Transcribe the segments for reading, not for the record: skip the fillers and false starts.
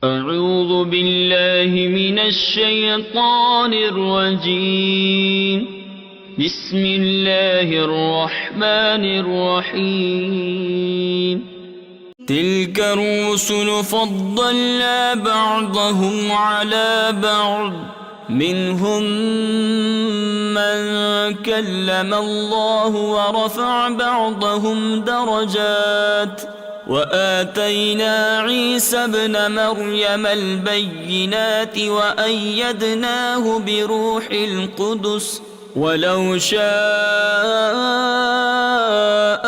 أعوذ بالله من الشيطان الرجيم. بسم الله الرحمن الرحيم. تلك الرسل فضلنا بعضهم على بعض، منهم من كلم الله ورفع بعضهم درجات، وآتينا عيسى ابن مريم البينات وأيدناه بروح القدس، ولو شاء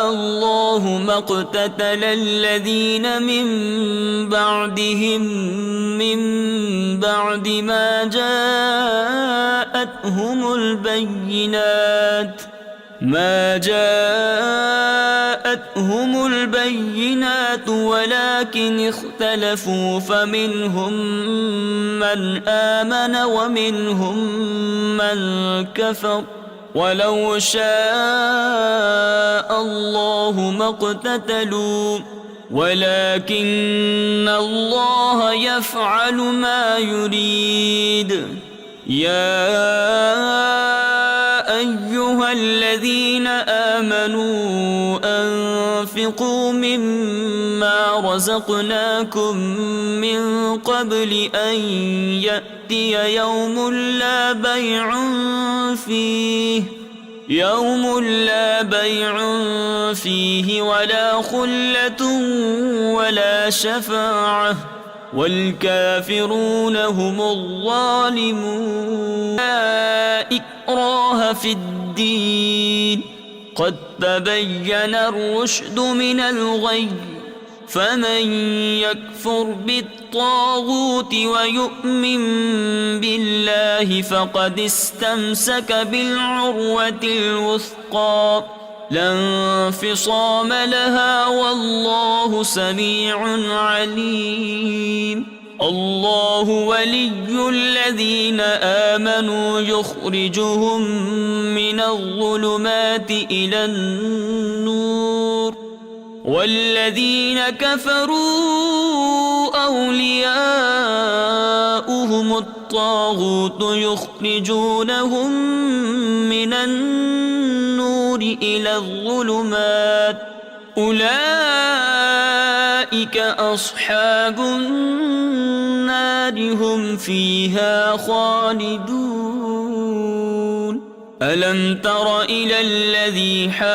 الله ما اقتتل الذين من بعدهم من بعد ما جاءتهم البينات ولكن اختلفوا، فمنهم من آمن ومنهم من كفر، ولو شاء الله ما اقتتلوا ولكن الله يفعل ما يريد. يا أيها الذين آمنوا أنفقوا مما رزقناكم من قبل أن يأتي يوم لا بيع فيه ولا خلة ولا شفاعة، والكافرون هم الظالمون. لا إكراه في الدين، قد تبين الرشد من الغي، فمن يكفر بالطاغوت ويؤمن بالله فقد استمسك بالعروة الوثقى، لا انفصام لها، والله سميع عليم. الله ولي الذين آمنوا يخرجهم من الظلمات إلى النور، والذين كفروا أولياؤهم الطاغوت يخرجونهم من النور إلى الظلمات، أولئك أصحاب النار هم فيها خالدون. ألم تر إلى الذي حاج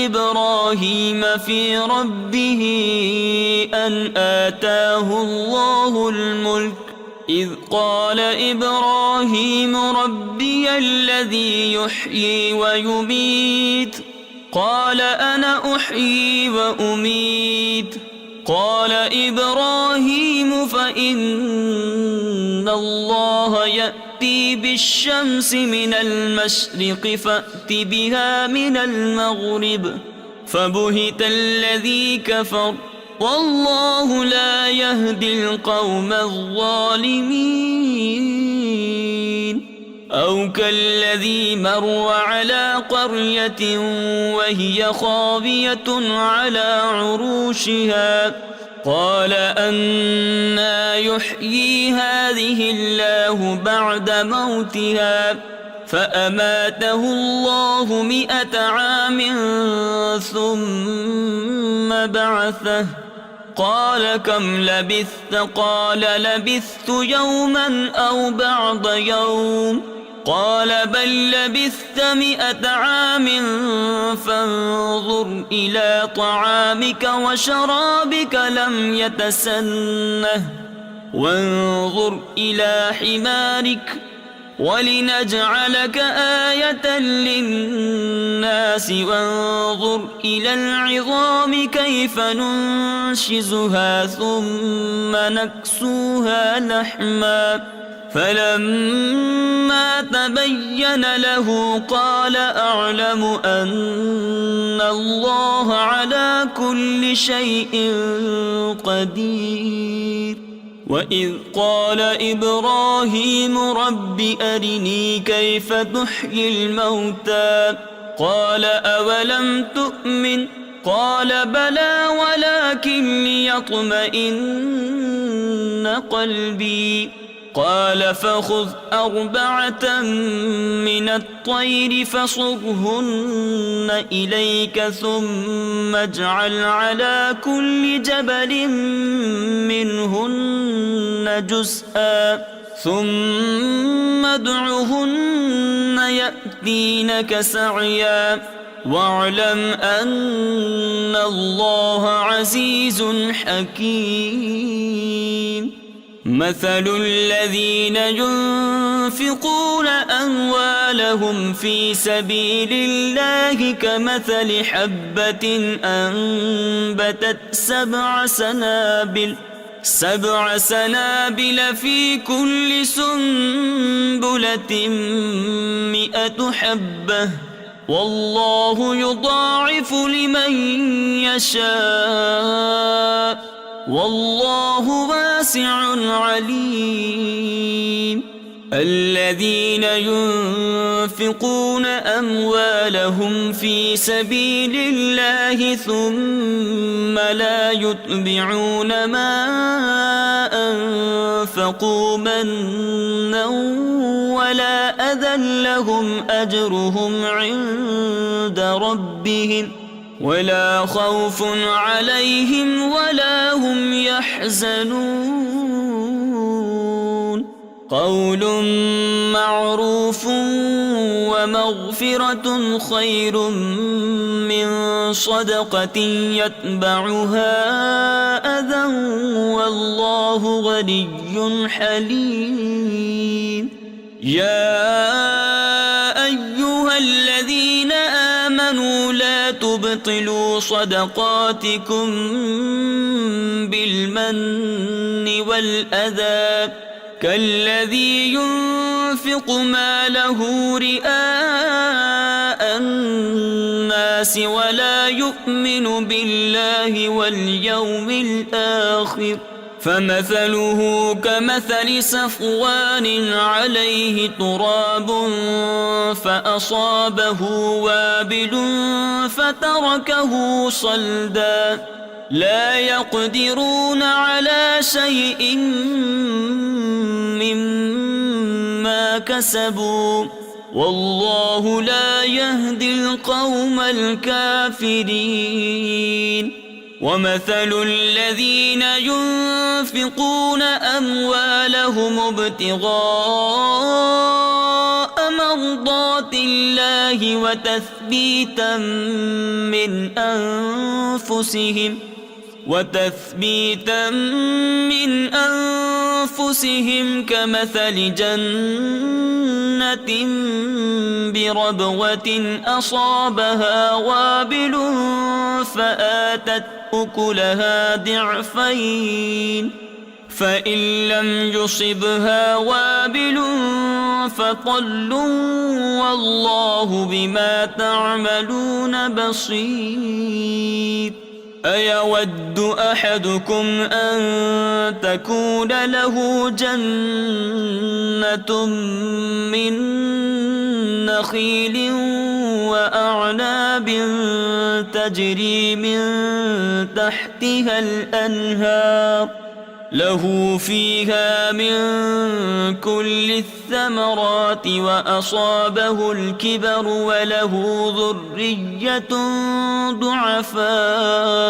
إبراهيم في ربه أن آتاه الله الملك، إذ قال إبراهيم ربي الذي يحيي ويميت، قال أنا أحيي وأميت، قال إبراهيم فإن الله يأتي بالشمس من المشرق فأت بها من المغرب، فبهت الذي كفر، والله لا يهدي القوم الظالمين. أو كالذي مر على قرية وهي خاوية على عروشها، قال أنى يحيي هذه الله بعد موتها، فأماته الله 100 عام ثم بعثه، قال كم لبثت؟ قال لبثت يوما أو بعض يوم، قال بل لبثت 100 عام، فانظر إلى طعامك وشرابك لم يتسنه، وانظر إلى حمارك ولنجعلك آية للناس، وانظر إلى العظام كيف ننشزها ثم نكسوها لحما، فلما تبين له قال أعلم أن الله على كل شيء قدير. وإذ قال إبراهيم رب أرني كيف تحيي الموتى، قال أولم تؤمن، قال بلى ولكن وليطمئن قلبي. قال فخذ 4 من الطير فصرهن إليك ثم اجعل على كل جبل منهن جزءا ثم ادعهن يأتينك سعيا واعلم أن الله عزيز حكيم. مثل الذين ينفقون أموالهم في سبيل الله كمثل حبة أنبتت 7 سنابل في كل سنبلة 100 حبة والله يضاعف لمن يشاء والله واسع عليم. الذين ينفقون أموالهم في سبيل الله ثم لا يتبعون ما أنفقوا منا ولا أذى لهم أجرهم عند ربهم ولا خوف عليهم ولا هم يحزنون. قول معروف ومغفرة خير من صدقة يتبعها أذى والله غني حليم. يا أيها الذين آمنوا لا تبطلوا صدقاتكم بالمن والأذى كالذي ينفق ماله رئاء الناس ولا يؤمن بالله واليوم الآخر فمثله كمثل صفوان عليه تراب فأصابه وابل فتركه صلدا لا يقدرون على شيء مما كسبوا والله لا يهدي القوم الكافرين. ومثل الذين ينفقون أموالهم ابتغاء مرضات الله وتثبيتا من أنفسهم كمثل جنة بربوة أصابها وابل فآتت أكلها ضعفين فإن لم يصبها وابل فطل والله بما تعملون بصير. أيود أحدكم أن تكون له جنة من نخيل وأعناب تجري من تحتها الأنهار له فيها من كل الثمرات وأصابه الكبر وله ذرية ضعفاء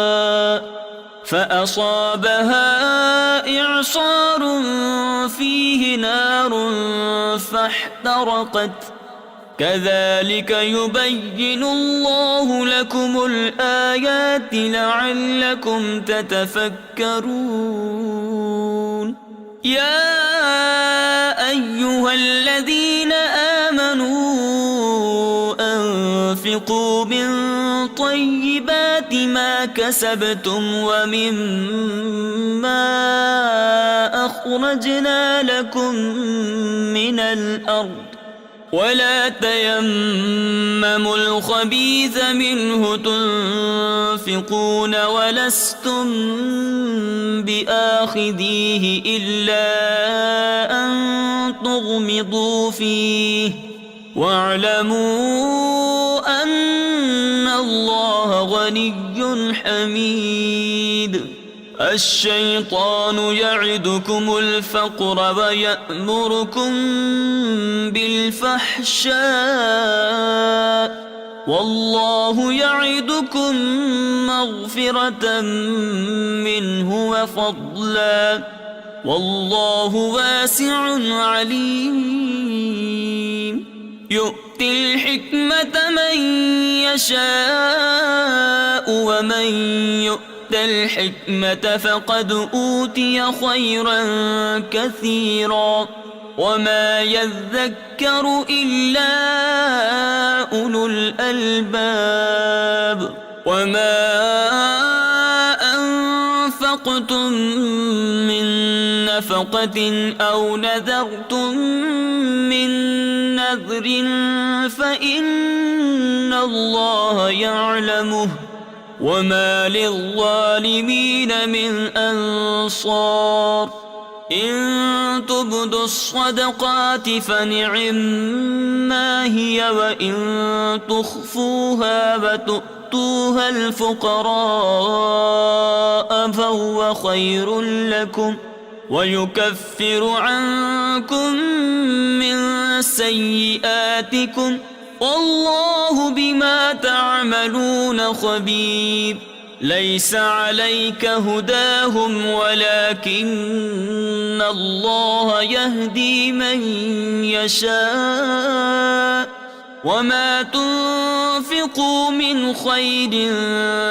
فأصابها إعصار فيه نار فاحترقت كذلك يبين الله لكم الآيات لعلكم تتفكرون. يا أيها الذين آمنوا أنفقوا من طيبات ما كسبتم ومما أخرجنا لكم من الأرض ولا تيمموا الخبيث منه تنفقون ولستم بآخذيه إلا أن تغمضوا فيه واعلموا أن الله غني حميد. الشيطان يعدكم الفقر ويأمركم بالفحشاء والله يعدكم مغفرة منه وفضلا والله واسع عليم يؤتي الحكمة من يشاء ومن يؤت الحكمة فقد أوتي خيرا كثيرا وما يذكر إلا أولو الألباب وما أنفقتم من نفقة أو نذرتم من نذر فإن الله يعلمه وما للظالمين من أنصار إن تبدوا الصدقات فنعما هي وإن تخفوها وتؤتوها الفقراء فهو خير لكم ويكفر عنكم من سيئاتكم والله بما تعملون خبير ليس عليك هداهم ولكن الله يهدي من يشاء وما تنفقوا من خير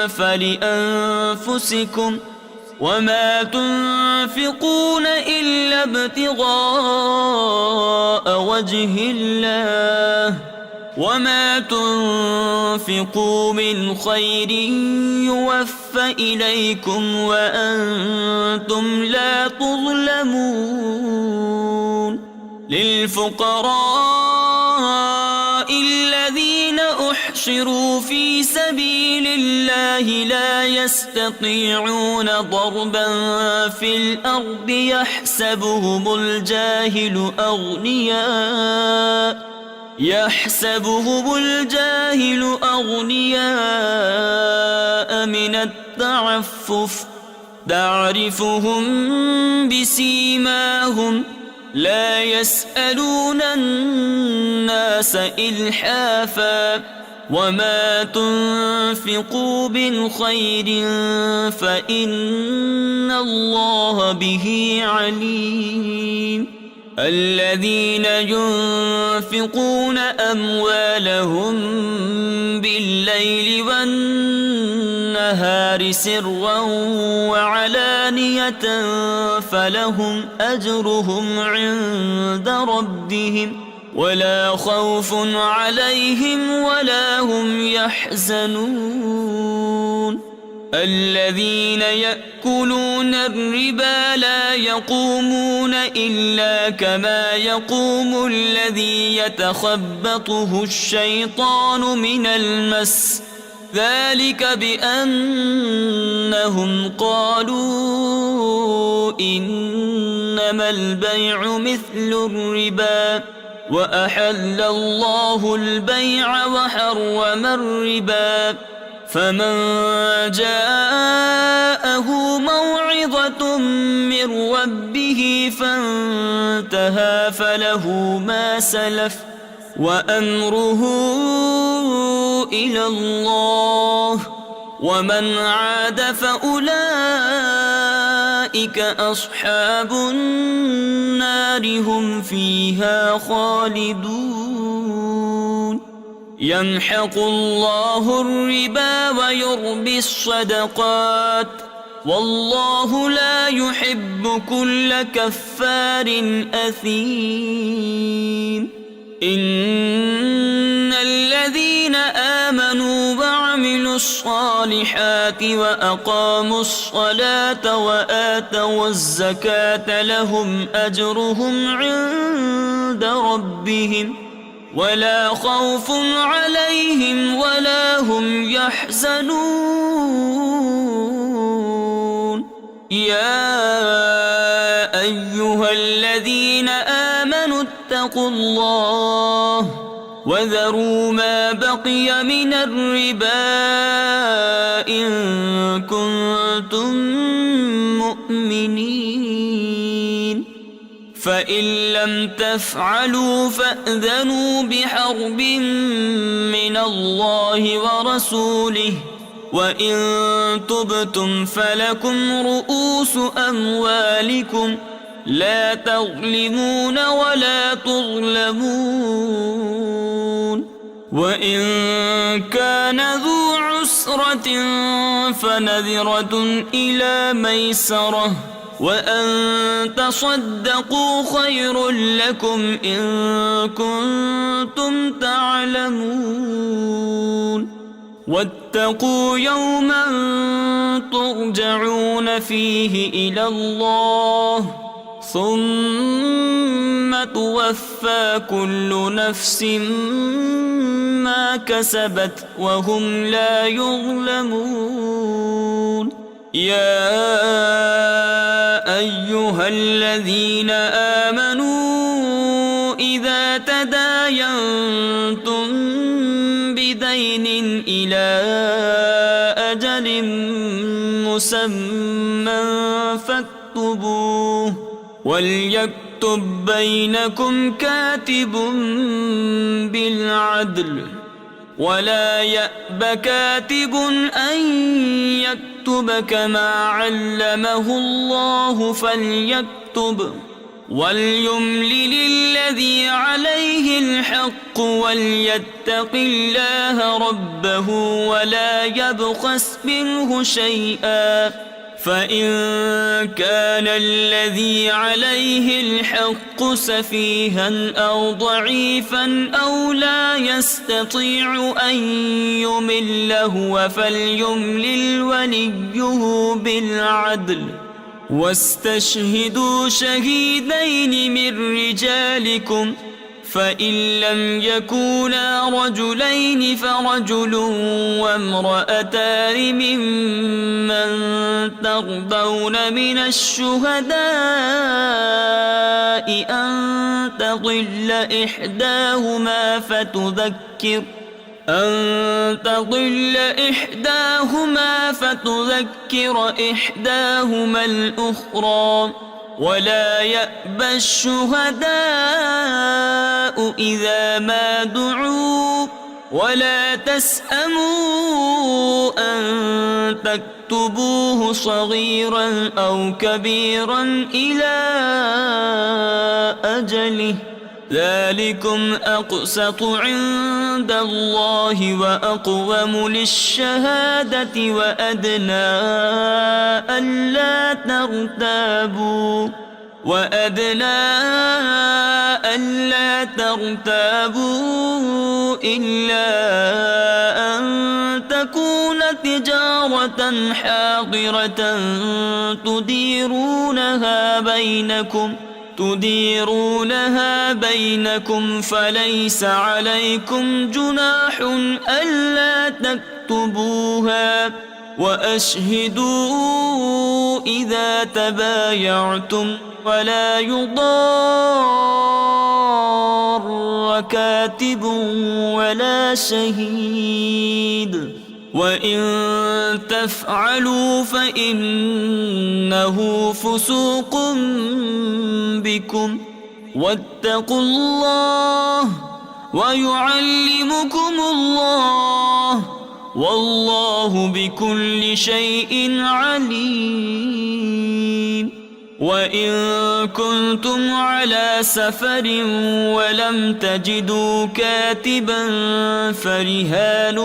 فلأنفسكم وما تنفقون إلا ابتغاء وجه الله وما تنفقوا من خير يوفى إليكم وأنتم لا تظلمون للفقراء الذين أحصروا في سبيل الله لا يستطيعون ضربا في الأرض يحسبهم الجاهل أغنياء من التعفف تعرفهم بسيماهم لا يسألون الناس إلحافا وما تنفقوا من خير فإن الله به عليم الذين ينفقون أموالهم بالليل والنهار سرا وعلانية فلهم أجرهم عند ربهم ولا خوف عليهم ولا هم يحزنون الذين يأكلون الربا لا يقومون إلا كما يقوم الذي يتخبطه الشيطان من المس ذلك بأنهم قالوا إنما البيع مثل الربا وأحل الله البيع وحرم الربا فمن جاءه موعظة من ربه فانتهى فله ما سلف وأمره إلى الله ومن عاد فأولئك أصحاب النار هم فيها خالدون يمحق الله الربا ويربي الصدقات والله لا يحب كل كفار أثيم إن الذين آمنوا وعملوا الصالحات وأقاموا الصلاة وآتوا الزكاة لهم أجرهم عند ربهم ولا خوف عليهم ولا هم يحزنون يا أيها الذين آمنوا اتقوا الله وذروا ما بقي من الربا إن كنتم مؤمنين فإن لم تفعلوا فأذنوا بحرب من الله ورسوله وإن تبتم فلكم رؤوس أموالكم لا تظلمون ولا تظلمون وإن كان ذو عسرة فنذرة إلى ميسرة وأن تصدقوا خير لكم إن كنتم تعلمون واتقوا يوما ترجعون فيه إلى الله ثم توفى كل نفس ما كسبت وهم لا يظلمون يا أيها الذين آمنوا إذا تداينتم بدين إلى أجل مسمى فاكتبوه وليكتب بينكم كاتب بالعدل ولا يأب كاتب أن يكتب كما علمه الله فليكتب وليملل الذي عليه الحق وليتق الله ربه ولا يبخس منه شيئا فإن كان الذي عليه الحق سفيها أو ضعيفا أو لا يستطيع أن يمل هو فليملل وليه بالعدل واستشهدوا شهيدين من رجالكم فإن لم يكونا رجلين فرجل وامرأتان ممن ترضون من الشهداء أن تضل إحداهما فتذكر إحداهما الأخرى ولا يأبى الشهداء إذا ما دعوا ولا تسأموا أن تكتبوه صغيرا أو كبيرا إلى أجله ذلكم أقسط عند الله وأقوم للشهادة وأدنى ألا ترتابوا إلا أن تكون تجارة حاضرة تديرونها بينكم فليس عليكم جناح ألا تكتبوها وأشهدوا إذا تبايعتم ولا يضار كاتب ولا شهيد وإن تفعلوا فإنه فسوق بكم واتقوا الله ويعلمكم الله والله بكل شيء عليم وإن كنتم على سفر ولم تجدوا كاتبا فرهان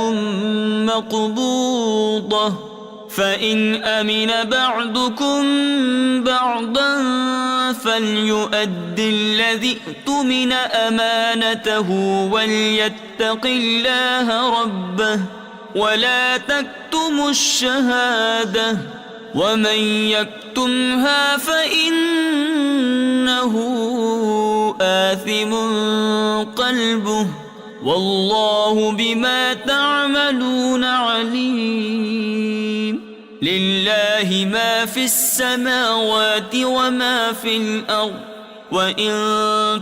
مقبوضة فإن أمن بعضكم بعضا فليؤد الذي اؤتمن أمانته وليتق الله ربه ولا تكتموا الشهادة ومن يكتمها فإنه آثم قلبه والله بما تعملون عليم لله ما في السماوات وما في الأرض وإن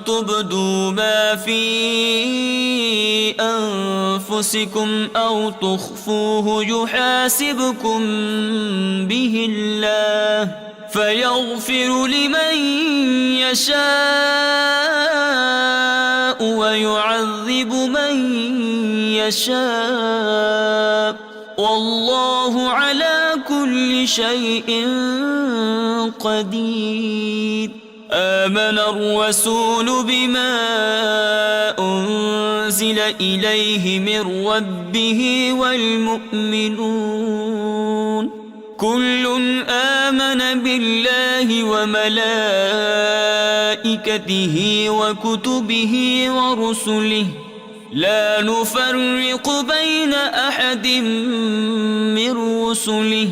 تبدوا ما في أنفسكم أو تخفوه يحاسبكم به الله فيغفر لمن يشاء ويعذب من يشاء والله على كل شيء قدير. آمن الرسول بما أنزل إليه من ربه والمؤمنون كل آمن بالله وملائكته وكتبه ورسله لا نفرق بين أحد من رسله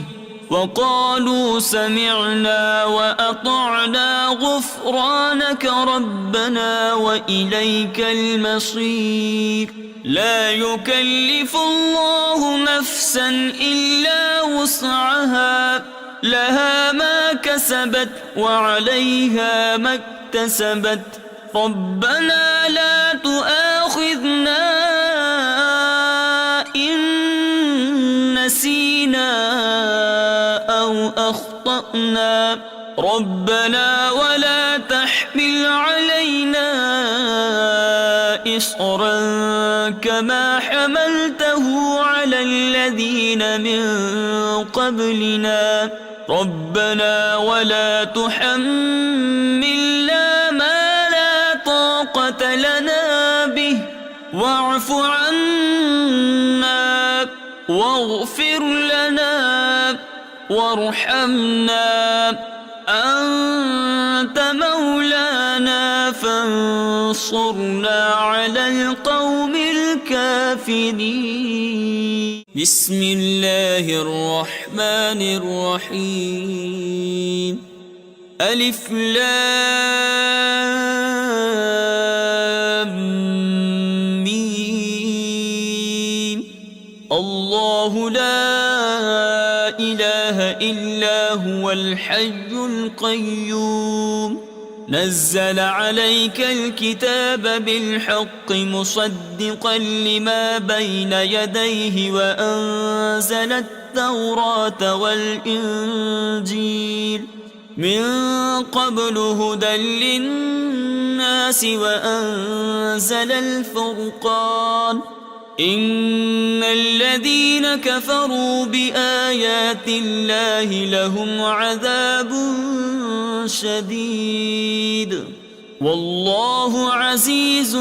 وقالوا سمعنا وأطعنا غفرانك ربنا وإليك المصير. لا يكلف الله نفسا إلا وسعها لها ما كسبت وعليها ما اكتسبت ربنا لا تؤاخذنا إن نسينا أو أخطأنا ربنا ولا تحمل علينا إصرا كما حملته على الذين من قبلنا ربنا ولا تحملنا ما لا طاقة لنا به واعف عنا واغفر لنا وارحمنا أنت مولانا فانصرنا على القوم الكافرين. بسم الله الرحمن الرحيم. ألف لام ميم. الله لا إله إلا هو الحي القيوم نزل عليك الكتاب بالحق مصدقا لما بين يديه وأنزل التوراة والإنجيل من قبل هدى للناس وأنزل الفرقان إن الذين كفروا بآيات الله لهم عذاب شديد والله عزيز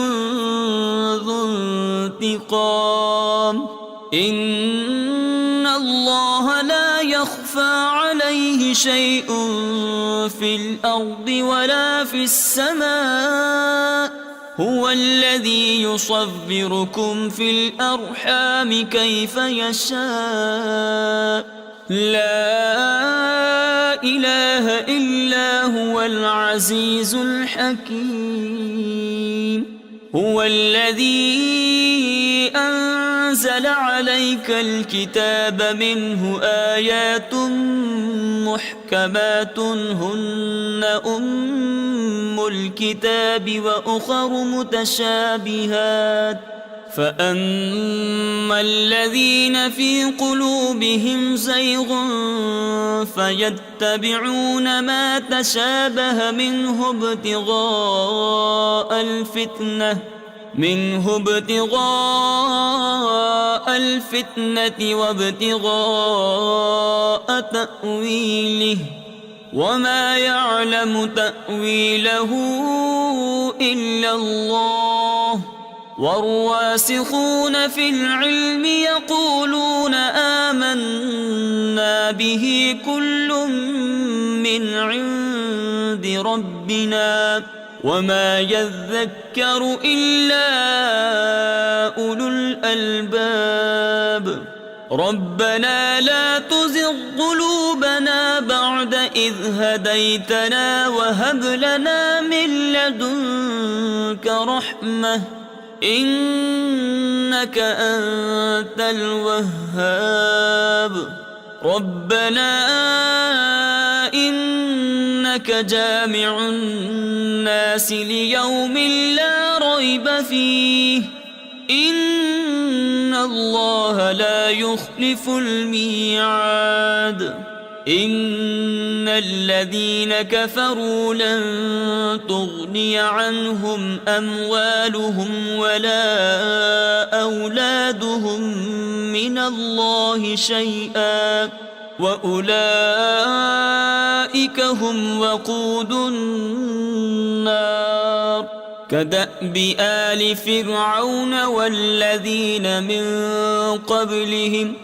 ذو انتقام. إن الله لا يخفى عليه شيء في الأرض ولا في السماء هو الذي يصوركم في الأرحام كيف يشاء لا إله إلا هو العزيز الحكيم. هو الذي أنزل عليك الكتاب منه آيات محكمات هن أم الكتاب وأخر متشابهات فأما الذين في قلوبهم زيغ فيتبعون ما تشابه منه ابتغاء الفتنة وابتغاء تأويله وما يعلم تأويله إلا الله والراسخون في العلم يقولون آمنا به كل من عند ربنا وما يذكر إلا أولو الألباب. ربنا لا تزغ قلوبنا بعد إذ هديتنا وهب لنا من لدنك رحمة إنك أنت الوهاب. ربنا إنك إنك جامع الناس ليوم لا ريب فيه إن الله لا يخلف الميعاد إن الذين كفروا لن تغني عنهم أموالهم ولا أولادهم من الله شيئا وأولئك هم وقود النار كدأب آل فرعون والذين من قبلهم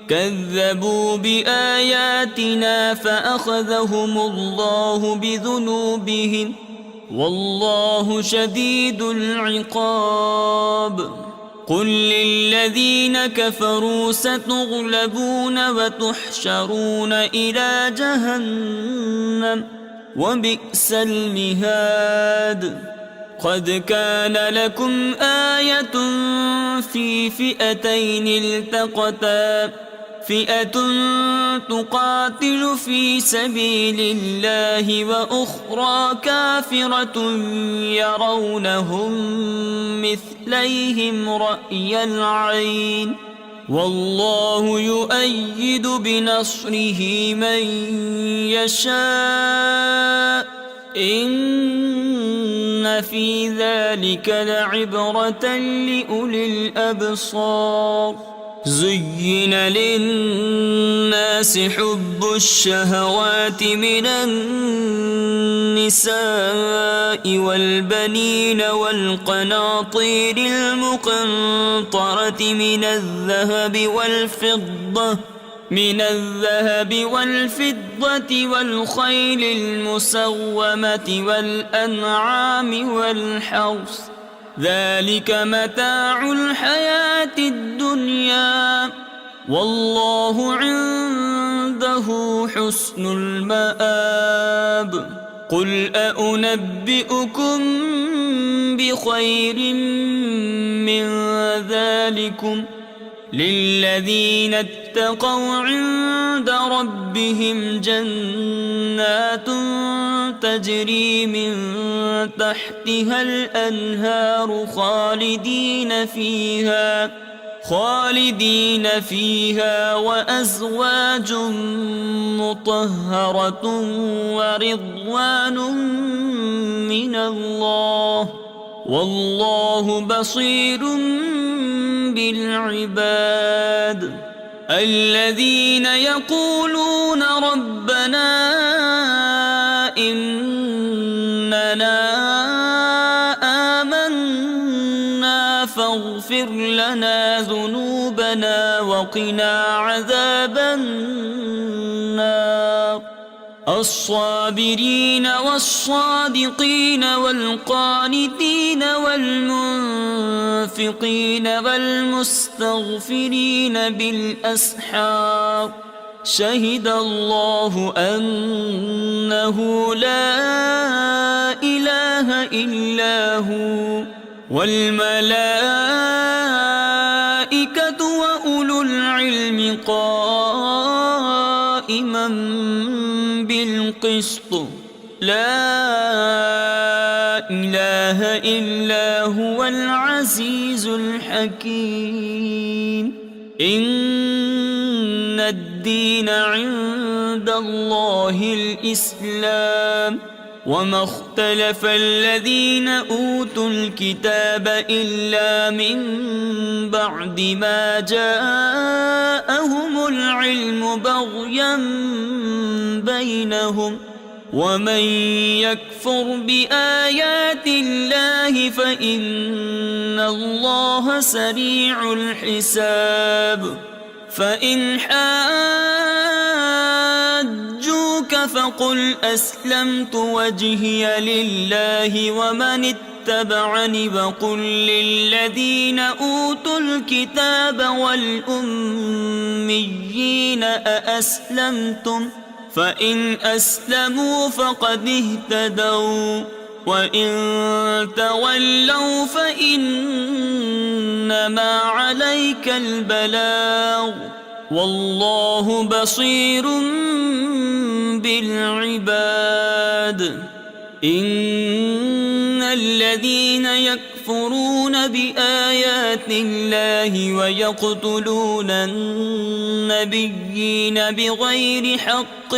كذبوا بآياتنا فأخذهم الله بذنوبهم والله شديد العقاب قل للذين كفروا ستغلبون وتحشرون إلى جهنم وبئس المهاد قد كان لكم آية في فئتين التقتا فئة تقاتل في سبيل الله وأخرى كافرة يرونهم مثليهم رأي العين والله يؤيد بنصره من يشاء إن في ذلك لعبرة لأولي الأبصار زين للناس حب الشهوات من النساء والبنين والقناطير المقنطرة من الذهب والفضة والخيل المسومة والأنعام والحرث ذلك متاع الحياة الدنيا والله عنده حسن المآب قل أنبئكم بخير من ذلكم للذين اتقوا عند ربهم جنات تجري من تحتها الأنهار خالدين فيها وأزواج مطهرة ورضوان من الله والله بصير بالعباد الذين يقولون ربنا إننا آمنا فاغفر لنا ذنوبنا وقنا عذاب النار الصابرين والصادقين والقانتين والمنفقين والمستغفرين بالأسحار شهد الله أنه لا إله إلا هو والملائكة وأولو العلم قائما بالقسط لا إله إلا هو العزيز الحكيم إن الدين عند الله الإسلام وما اختلف الذين أوتوا الكتاب إلا من بعد ما جاءهم العلم بغيا بينهم ومن يكفر بآيات الله فإن الله سريع الحساب فإن حاجوك فقل أسلمت وجهي لله ومن اتبعني وقل للذين أوتوا الكتاب والأميين أأسلمتم فإن أسلموا فقد اهتدوا وإن تولوا فإنما عليك البلاغ والله بصير بالعباد. إن الذين يكفرون بآيات الله ويقتلون النبيين بغير حق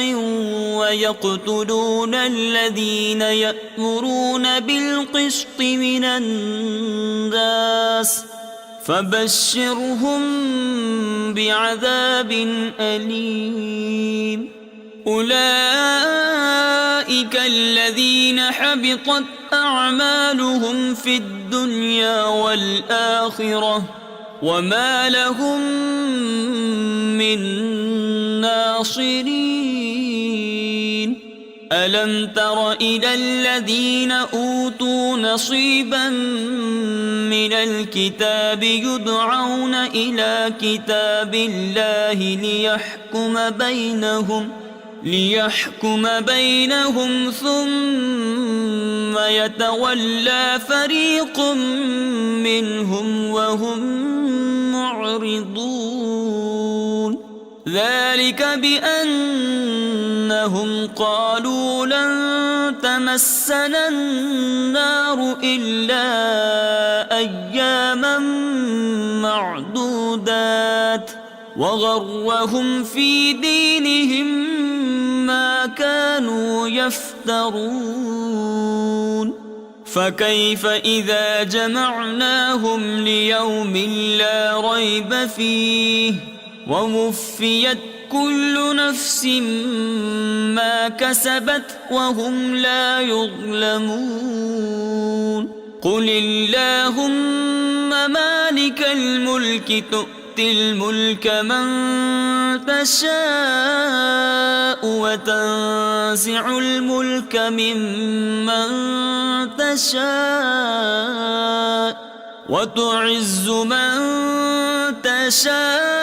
ويقتلون الذين يأمرون بالقسط من الناس فبشرهم بعذاب أليم. أولئك الذين حبطت أعمالهم في الدنيا والآخرة وما لهم من ناصرين. ألم تر إلى الذين أوتوا نصيبا من الكتاب يدعون إلى كتاب الله ليحكم بينهم ثم يتولى فريق منهم وهم معرضون. ذلك بأنهم قالوا لن تمسنا النار إلا أياما معدودات وغرهم في دينهم ما كانوا يفترون. فكيف إذا جمعناهم ليوم لا ريب فيه ووفيت كل نفس ما كسبت وهم لا يظلمون. قل اللهم مالك الملك تؤتي الملك من تشاء وتنزع الملك ممن تشاء وتعز من تشاء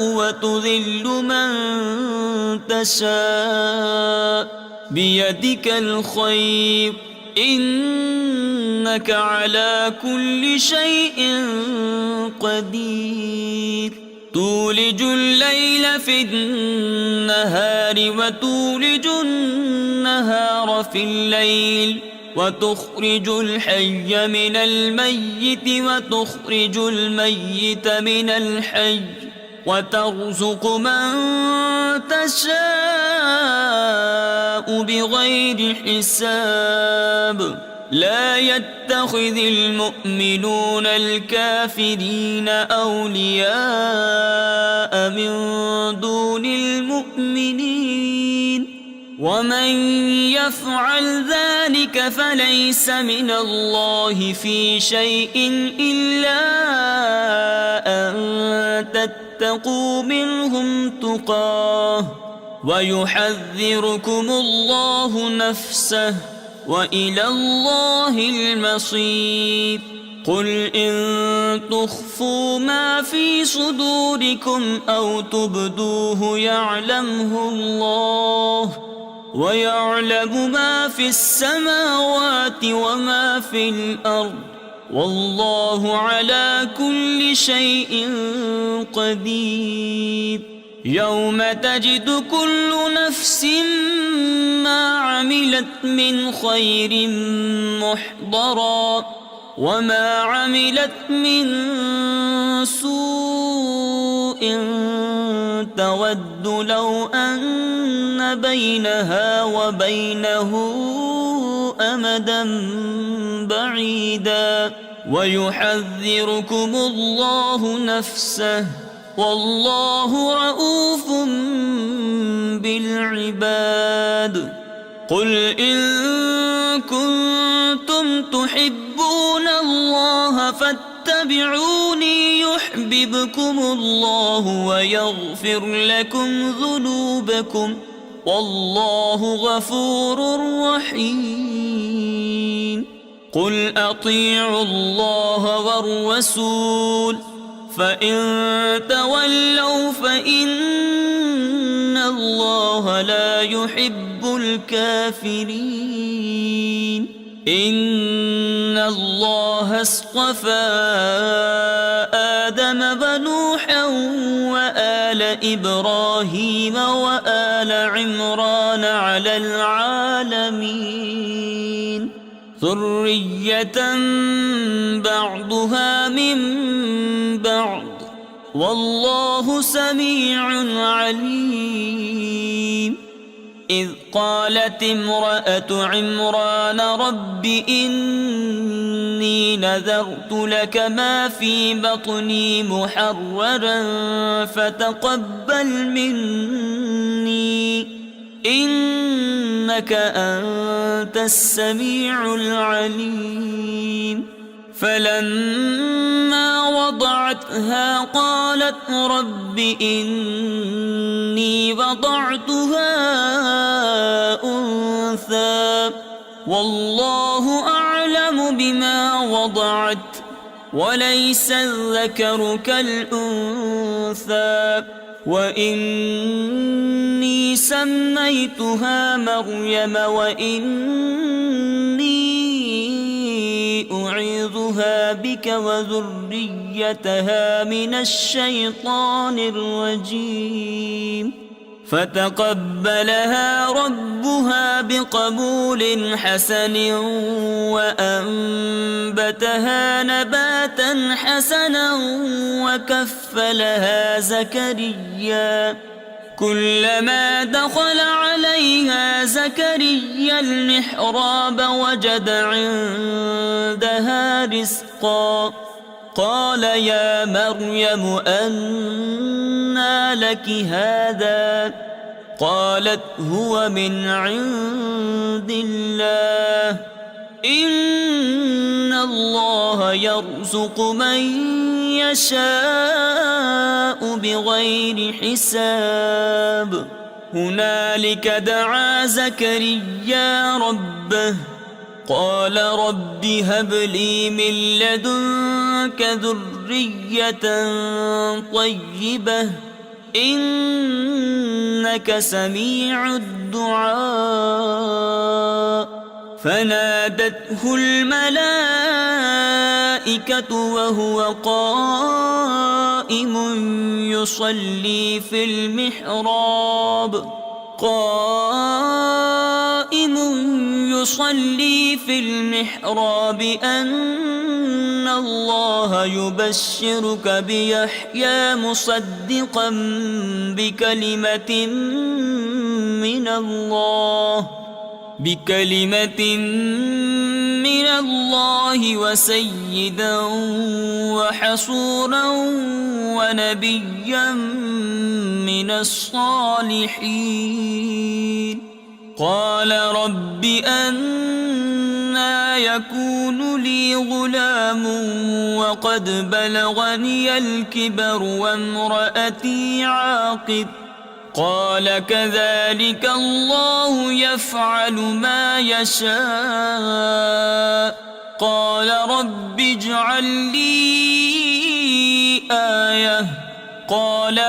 وتذل من تشاء بيدك الخير إنك على كل شيء قدير. تولج الليل في النهار وتولج النهار في الليل وتخرج الحي من الميت وتخرج الميت من الحي وترزق من تشاء بغير حساب. لا يتخذ المؤمنون الكافرين أولياء من دون المؤمنين ومن يفعل ذلك فليس من الله في شيء إلا أن تتقوا منهم تقاه ويحذركم الله نفسه وإلى الله المصير. قل إن تخفوا ما في صدوركم أو تبدوه يعلمه الله ويعلم ما في السماوات وما في الأرض والله على كل شيء قدير. يوم تجد كل نفس ما عملت من خير محضرا وما عملت من سوء تود لو أن بينها وبينه أمدا بعيدا ويحذركم الله نفسه والله رؤوف بالعباد. قل إن كنتم تحبون الله فاتبعوني يحببكم الله ويغفر لكم ذنوبكم والله غفور رحيم. قل أطيعوا الله والرسول فإن تولوا فإن الله لا يحب الكافرين. إن الله اصطفى آدم ونوحا وآل إبراهيم وآل عمران على العالمين ذرية بعضها من بعض والله سميع عليم. إذ قالت امرأة عمران رب إني نذرت لك ما في بطني محررا فتقبل مني إنك أنت السميع العليم. فلما وضعتها قالت رب إني وضعتها أنثى والله أعلم بما وضعت وليس الذكر كالأنثى وإني سميتها مريم وإني أعيذها بك وذريتها من الشيطان الرجيم. فتقبلها ربها بقبول حسن وأنبتها نباتا حسنا وكفلها زكريا. كلما دخل عليها زكريا المحراب وجد عندها رزقا قال يا مريم أنى لك هذا قالت هو من عند الله إن الله يرزق من يشاء بغير حساب. هنالك دعا زكريا ربه قال رب هب لي من لدنك ذرية طيبة إنك سميع الدعاء. فنادته الملائكة وهو قائم يصلي في المحراب أن الله يبشرك بيحيى مصدقا بكلمة من الله وسيدا وحصورا ونبيا من الصالحين. قال رب أنى يكون لي غلام وقد بلغني الكبر وامرأتي عاقر قال كذلك الله يفعل ما يشاء. قال رب اجعل لي آية قال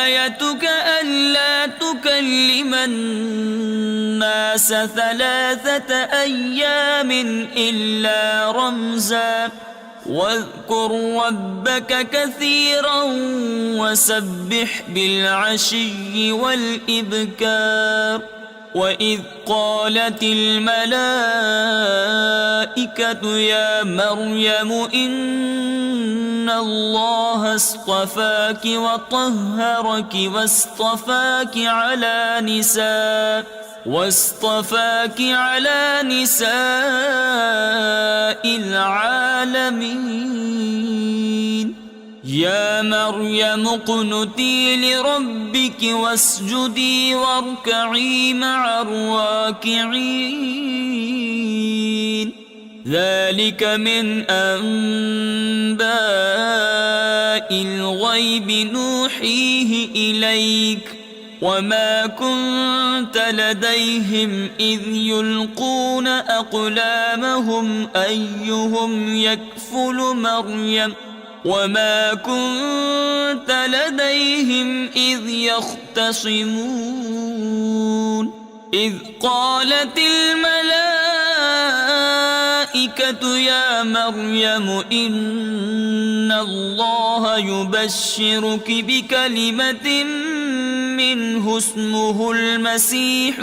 آيتك ألا تكلم الناس 3 أيام إلا رمزا واذكر ربك كثيرا وسبح بالعشي والإبكار. وإذ قالت الملائكة يا مريم إن الله اصطفاك وطهرك واصطفاك على نساء العالمين. يا مريم اقنتي لربك واسجدي واركعي مع الراكعين. ذلك من أنباء الغيب نوحيه إليك وما كنت لديهم إذ يلقون أقلامهم أيهم يكفل مريم وما كنت لديهم إذ يختصمون. إذ قالت الملائكة الملائكة يا مريم إن الله يبشرك بكلمة منه اسمه المسيح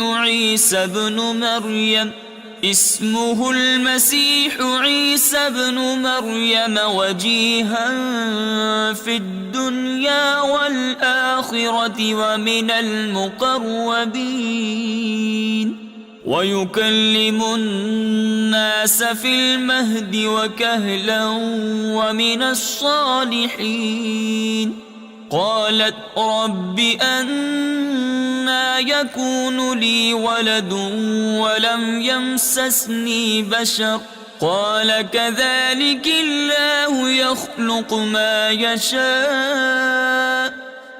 عيسى بن مريم وجيها في الدنيا والآخرة ومن المقربين ويكلم الناس في المهد وكهلا ومن الصالحين. قالت رب أنى يكون لي ولد ولم يمسسني بشر قال كذلك الله يخلق ما يشاء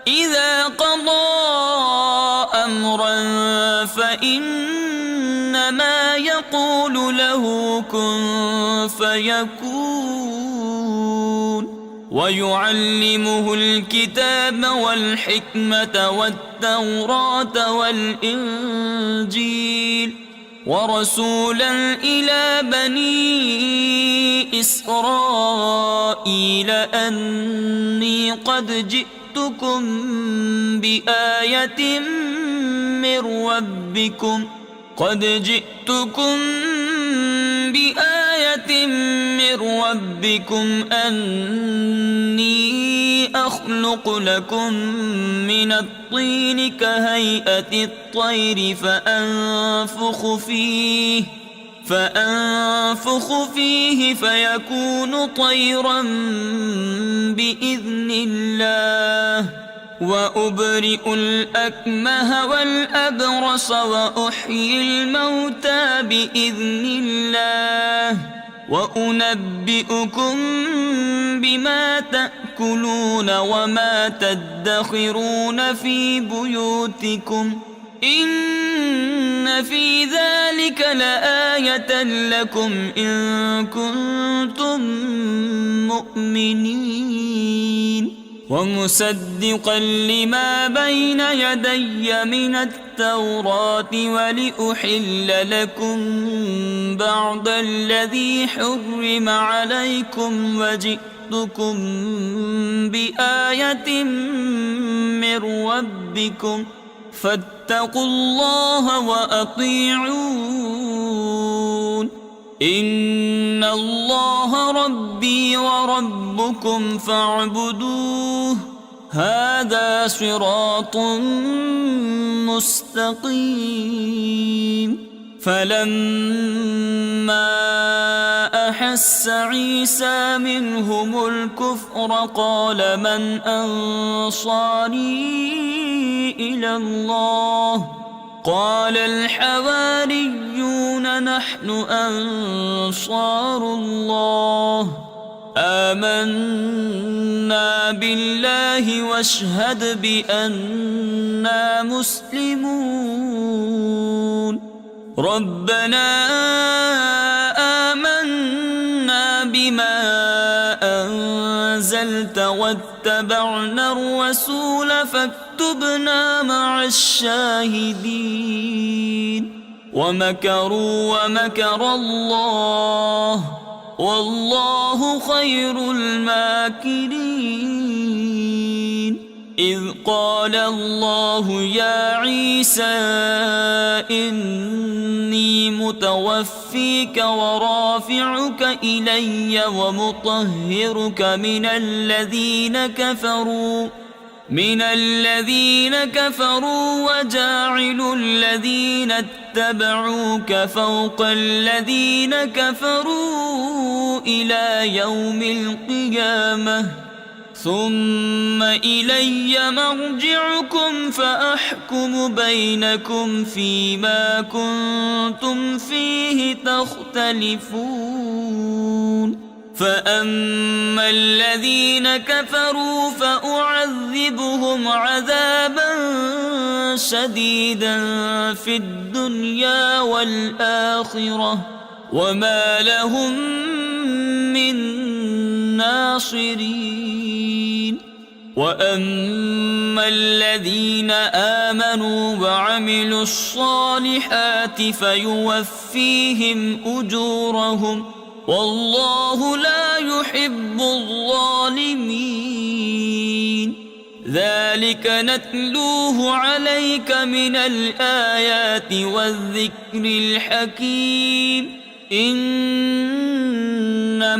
إذا قضى أمرا فإنما يقول له كن فيكون. ويعلمه الكتاب والحكمة والتوراة والإنجيل ورسولا إلى بني إسرائيل أني قد جئتكم بآية من ربكم أني أخلق لكم من الطين كهيئة الطير فأنفخ فيه فيكون طيرا بإذن الله وأبرئ الأكمه والأبرص وأحيي الموتى بإذن الله وأنبئكم بما تأكلون وما تدخرون في بيوتكم إن في ذلك لآية لكم إن كنتم مؤمنين. ومصدقا لما بين يدي من التوراة ولأحل لكم بعض الذي حرم عليكم وجئتكم بآية من ربكم فاتقوا الله وأطيعون إن الله ربي وربكم فاعبدوه هذا صراط مستقيم. فلما أحس عيسى منهم الكفر قال من أنصاري إلى الله قال الحواريون نحن أنصار الله آمنا بالله واشهد بأننا مسلمون. ربنا آمنا بما أنزلت واتبعنا الرسول فاكتبنا مع الشاهدين. ومكروا ومكر الله والله خير الماكرين. إذ قال الله يا عيسى إني متوفيك ورافعك إلي ومطهرك من الذين كفروا وجاعل الذين اتبعوك فوق الذين كفروا إلى يوم القيامة ثم إلي مرجعكم فأحكم بينكم فيما كنتم فيه تختلفون. فأما الذين كفروا فأعذبهم عذابا شديدا في الدنيا والآخرة وما لهم من ناصرين. وأما الذين آمنوا وعملوا الصالحات فيوفيهم أجورهم والله لا يحب الظالمين. ذلك نتلوه عليك من الآيات والذكر الحكيم. إن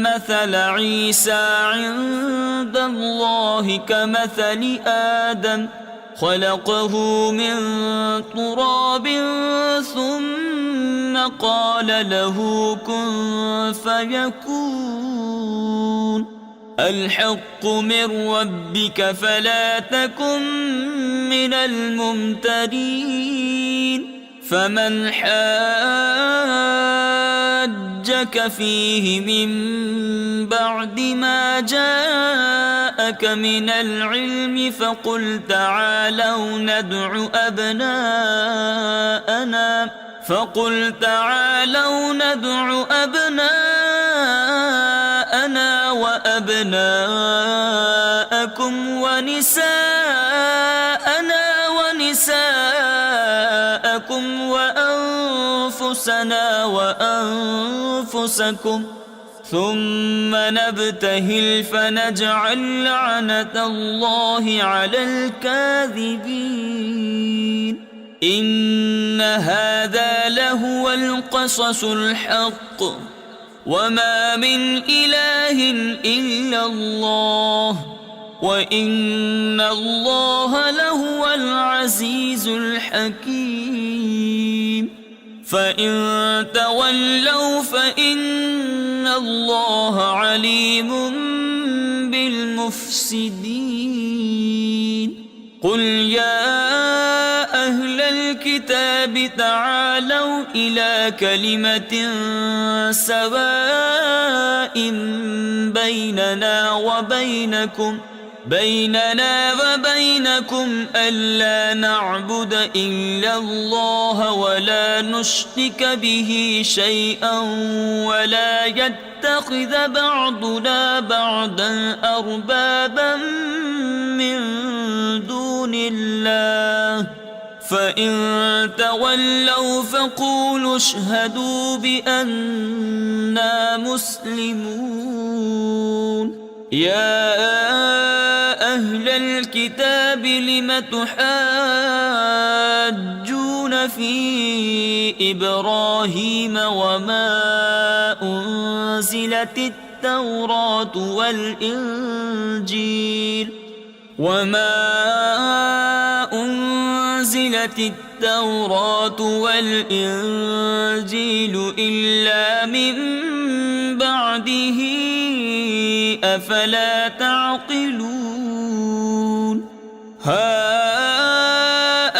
مثل عيسى عند الله كمثل آدم خلقه من تراب ثم قال له كن فيكون. الحق من ربك فلا تكن من الممترين. فمن حاجك فيه من بعد ما جاءك من العلم فقل تعالوا ندع أبناءنا وأبناءكم ونساءكم وأنفسنا وأنفسكم ثم نبتهل فنجعل لعنة الله على الكاذبين. إن هذا لهو القصص الحق وما من إله إلا الله وإن الله لهو العزيز الحكيم. فإن تولوا فإن الله عليم بالمفسدين. قل يا أهل الكتاب تعالوا إلى كلمة سواء بيننا وبينكم ألا نعبد إلا الله ولا نشرك به شيئا ولا يتخذ بعضنا بعضا أربابا من دون الله. فإن تولوا فقولوا اشهدوا بأننا مسلمون. يا أهل الكتاب لم تحاجون في إبراهيم وما أنزلت التوراة والإنجيل إلا من بعده أفلا تعقلون. ها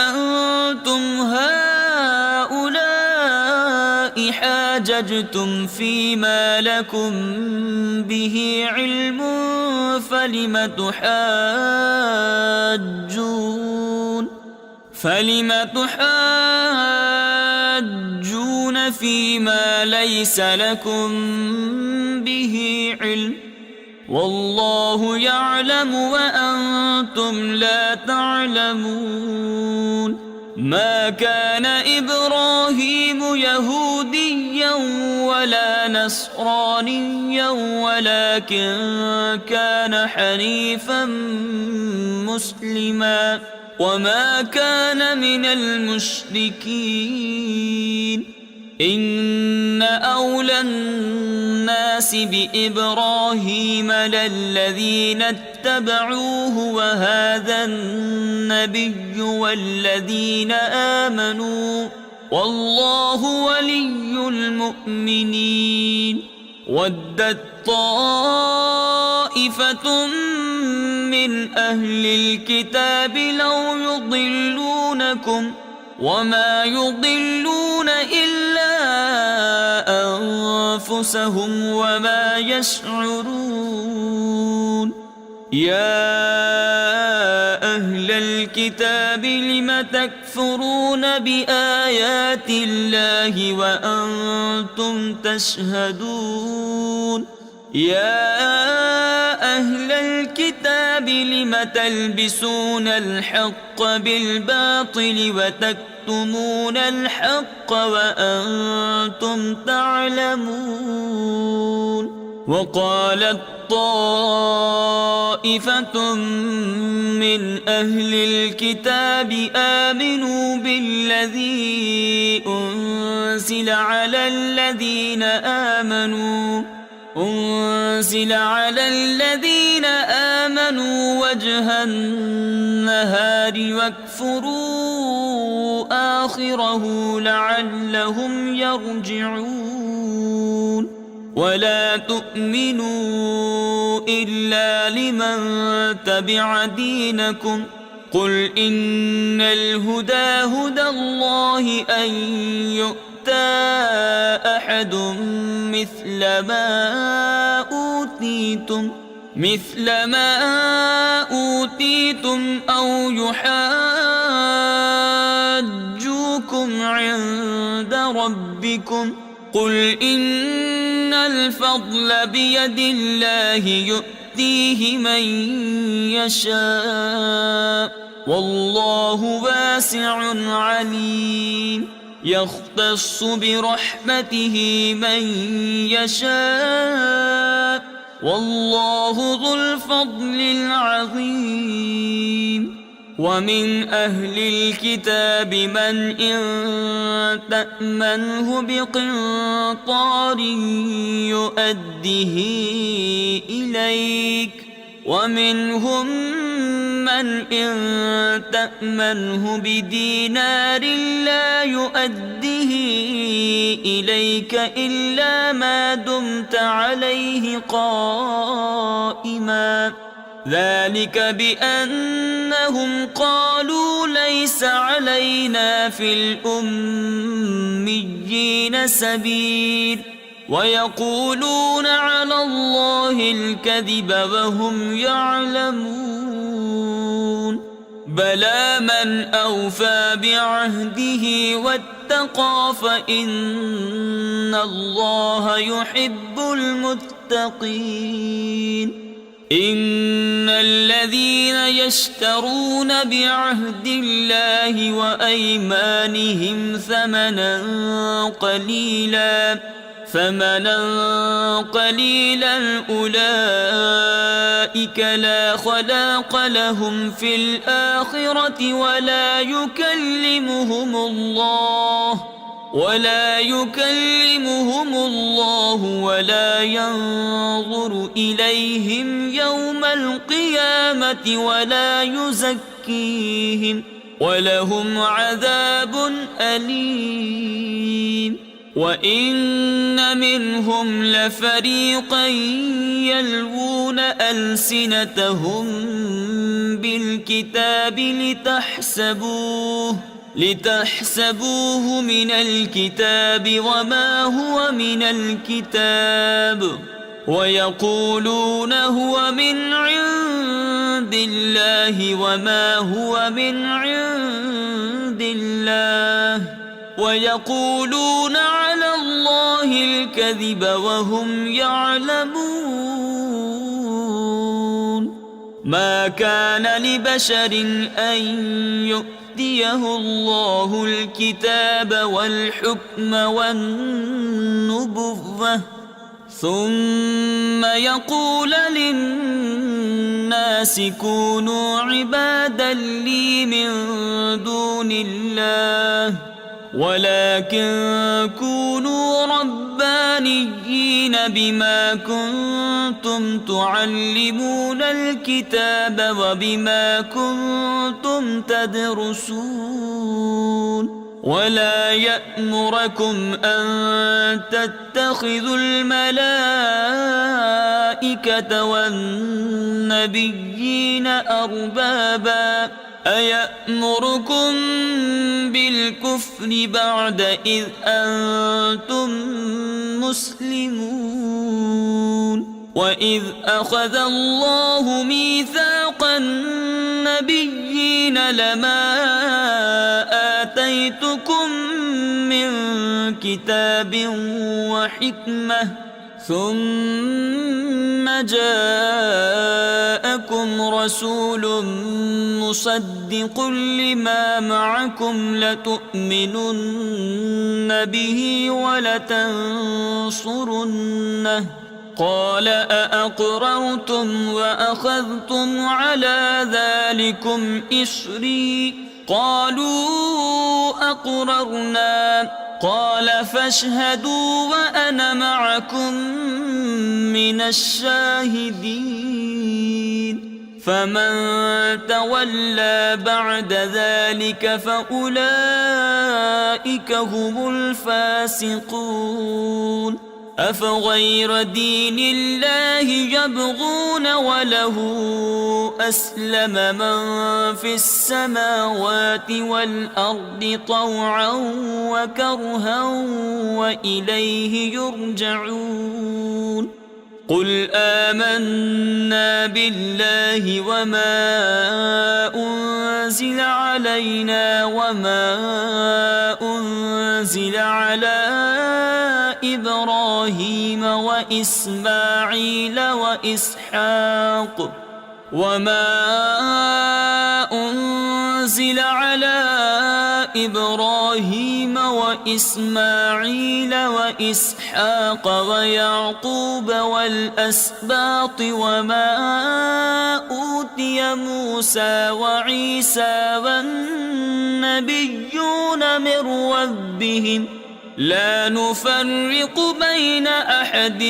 أنتم هؤلاء حاججتم فيما لكم به علم فلم تحاجون فيما ليس لكم به علم والله يعلم وأنتم لا تعلمون. ما كان إبراهيم يهوديا ولا نصرانيا ولكن كان حنيفا مسلما وما كان من المشركين. إن أولى الناس بإبراهيم للذين اتبعوه وهذا النبي والذين آمنوا والله ولي المؤمنين. ودت طائفة من أهل الكتاب لو يضلونكم وما يضلون إلا أنفسهم وما يشعرون. يا أهل الكتاب لم تكفرون بآيات الله وأنتم تشهدون. يا أهل الكتاب لم تلبسون الحق بالباطل وتكتمون الحق وأنتم تعلمون. وقالت طائفة من أهل الكتاب آمنوا بالذي أنزل على الذين آمنوا وجه النهار واكفروا آخره لعلهم يرجعون. ولا تؤمنوا إلا لمن تبع دينكم قل إن الهدى هدى الله أن يؤتى أحد مثل ما أوتيتم أو يحاجوكم عند ربكم قل إن الفضل بيد الله يؤتيه من يشاء والله واسع عليم. يختص برحمته من يشاء والله ذو الفضل العظيم. ومن أهل الكتاب من إن تأمنه بقنطار يؤده إليك ومنهم من إن تأمنه بدينار لا يؤده إليك إلا ما دمت عليه قائما ذلك بأنهم قالوا ليس علينا في الأميين سبيل ويقولون على الله الكذب وهم يعلمون. بلى من أوفى بعهده واتقى فإن الله يحب المتقين. إن الذين يشترون بعهد الله وأيمانهم ثمنا قليلا أولئك لا خلاق لهم في الآخرة ولا يكلمهم الله ولا ينظر إليهم يوم القيامة ولا يزكيهم ولهم عذاب أليم. وإن منهم لفريقا يلوون ألسنتهم بالكتاب لتحسبوه من الكتاب وما هو من الكتاب ويقولون هو من عند الله وما هو من عند الله ويقولون على الله الكذب وهم يعلمون. ما كان لبشر أن يؤتيه الله الكتاب والحكم والنبوة ثم يقول للناس كونوا عبادا لي من دون الله ولكن كونوا ربانيين بما كنتم تعلمون الكتاب وبما كنتم تدرسون. ولا يأمركم أن تتخذوا الملائكة والنبيين أربابا أيأمركم بالكفر بعد إذ أنتم مسلمون. وإذ أخذ الله ميثاق النبيين لما آتيتكم من كتاب وحكمة ثم جاءكم رسول مصدق لما معكم لتؤمنن به ولتنصرنه قال أأقررتم وأخذتم على ذلكم إصري قالوا أقررنا قال فاشهدوا وأنا معكم من الشاهدين فمن تولى بعد ذلك فأولئك هم الفاسقون أفغير دين الله يبغون وله أسلم من في السماوات والأرض طوعا وكرها وإليه يرجعون قل آمنا بالله وما أنزل علينا وما أنزل على إبراهيم وإسماعيل وإسحاق وما أنزل على إبراهيم وإسماعيل وإسحاق ويعقوب والأسباط وما أوتي موسى وعيسى والنبيون من ربهم لا نفرق بين أحد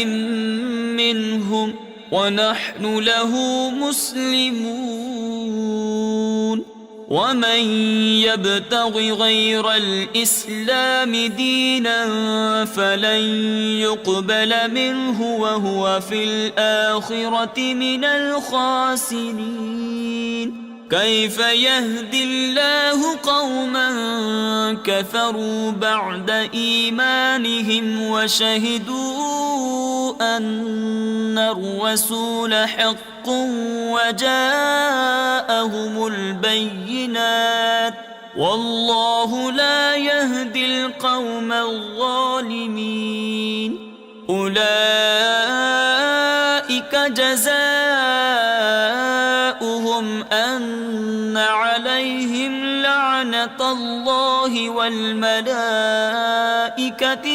منهم ونحن له مسلمون ومن يبتغ غير الإسلام دينا فلن يقبل منه وهو في الآخرة من الخاسرين كيف يهدي الله قوما كفروا بعد إيمانهم وشهدوا أن الرسول حق وجاءهم البينات والله لا يهدي القوم الظالمين أولئك جزاؤهم أن عليهم لعنة الله والملائكة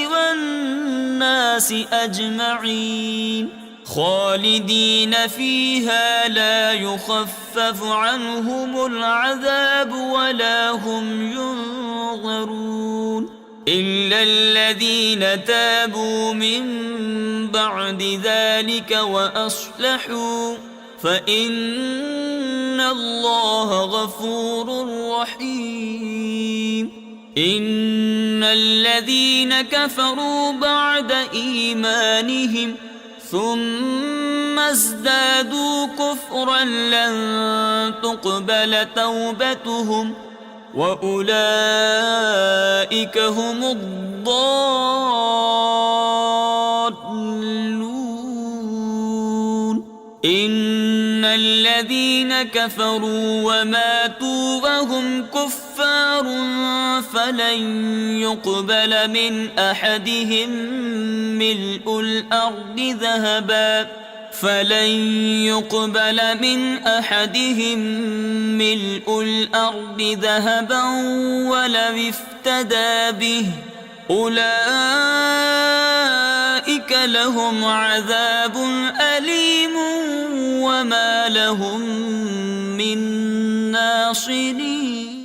والناس أجمعين خالدين فيها لا يخفف عنهم العذاب ولا هم ينظرون إلا الذين تابوا من بعد ذلك وأصلحوا فإن الله غفور رحيم إن الذين كفروا بعد إيمانهم ثم ازدادوا كفرا لن تقبل توبتهم وأولئك هم الضالون إن الذين كفروا وماتوا وهم كفار فلن يقبل من أحدهم ملء الأرض ذهبا ولو افتدى به أولئك لهم عذاب أليم وما لهم من ناصرين